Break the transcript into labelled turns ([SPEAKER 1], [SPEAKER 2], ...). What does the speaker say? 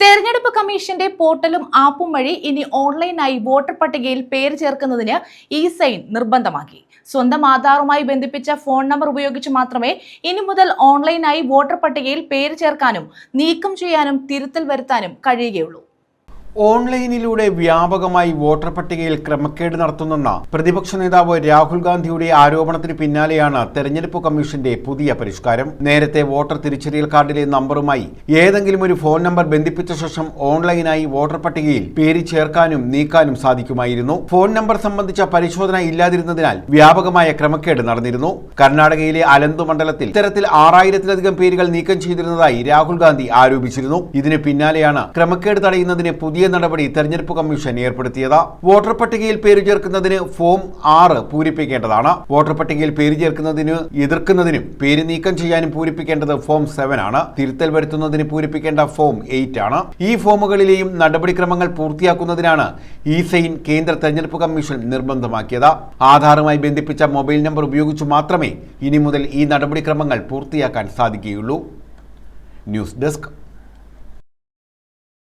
[SPEAKER 1] തെരഞ്ഞെടുപ്പ് കമ്മീഷന്റെ പോർട്ടലും ആപ്പും വഴി ഇനി ഓൺലൈനായി വോട്ടർ പട്ടികയിൽ പേര് ചേർക്കുന്നതിന് ഇ-സൈൻ നിർബന്ധമാക്കി. സ്വന്തം ആധാറുമായി ബന്ധിപ്പിച്ച ഫോൺ നമ്പർ ഉപയോഗിച്ച് മാത്രമേ ഇനി മുതൽ ഓൺലൈനായി വോട്ടർ പട്ടികയിൽ പേര് ചേർക്കാനും നീക്കം ചെയ്യാനും തിരുത്തൽ വരുത്താനും കഴിയുകയുള്ളൂ.
[SPEAKER 2] ഓൺലൈനിലൂടെ വ്യാപകമായി വോട്ടർ പട്ടികയിൽ ക്രമക്കേട് നടത്തുന്നെന്ന പ്രതിപക്ഷ നേതാവ് രാഹുൽ ഗാന്ധിയുടെ ആരോപണത്തിന് പിന്നാലെയാണ് തെരഞ്ഞെടുപ്പ് കമ്മീഷന്റെ പുതിയ പരിഷ്കാരം. നേരത്തെ വോട്ടർ തിരിച്ചറിയൽ കാർഡിലെ നമ്പറുമായി ഏതെങ്കിലും ഒരു ഫോൺ നമ്പർ ബന്ധിപ്പിച്ച ശേഷം ഓൺലൈനായി വോട്ടർ പട്ടികയിൽ പേര് ചേർക്കാനും നീക്കാനും സാധിക്കുമായിരുന്നു. ഫോൺ നമ്പർ സംബന്ധിച്ച പരിശോധന ഇല്ലാതിരുന്നതിനാൽ വ്യാപകമായ ക്രമക്കേട് നടന്നിരുന്നു. കർണാടകയിലെ അലന്തു മണ്ഡലത്തിൽ ഇത്തരത്തിൽ 6000-ലധികം പേരുകൾ നീക്കം ചെയ്തിരുന്നതായി രാഹുൽ ഗാന്ധി ആരോപിച്ചിരുന്നു. ഇതിന് പിന്നാലെയാണ് ക്രമക്കേട് തടയുന്നതിന് പുതിയ നടപടി തെരഞ്ഞെടുപ്പ് കമ്മീഷൻ ഏർപ്പെടുത്തിയത്. വോട്ടർ പട്ടികയിൽ പേര് ചേർക്കുന്നതിന് ഫോം 6 പൂരിപ്പിക്കേണ്ടതാണ്. വോട്ടർ പട്ടികയിൽ പേര് ചേർക്കുന്നതിന് എതിർക്കുന്നതിനും പേര് നീക്കം ചെയ്യാനും പൂരിപ്പിക്കേണ്ടത് ഫോം 7 ആണ്. തിരുത്തൽ വരുത്തുന്നതിന് പൂരിപ്പിക്കേണ്ട ഫോം 8 ആണ്. ഈ ഫോമുകളിലെയും നടപടിക്രമങ്ങൾ പൂർത്തിയാക്കുന്നതിനാണ് ഇ-സൈൻ കേന്ദ്ര തെരഞ്ഞെടുപ്പ് കമ്മീഷൻ നിർബന്ധമാക്കിയത്. ആധാറുമായി ബന്ധിപ്പിച്ച മൊബൈൽ നമ്പർ ഉപയോഗിച്ച് മാത്രമേ ഇനി മുതൽ ഈ നടപടിക്രമങ്ങൾ പൂർത്തിയാക്കാൻ സാധിക്കുകയുള്ളൂ. News desk.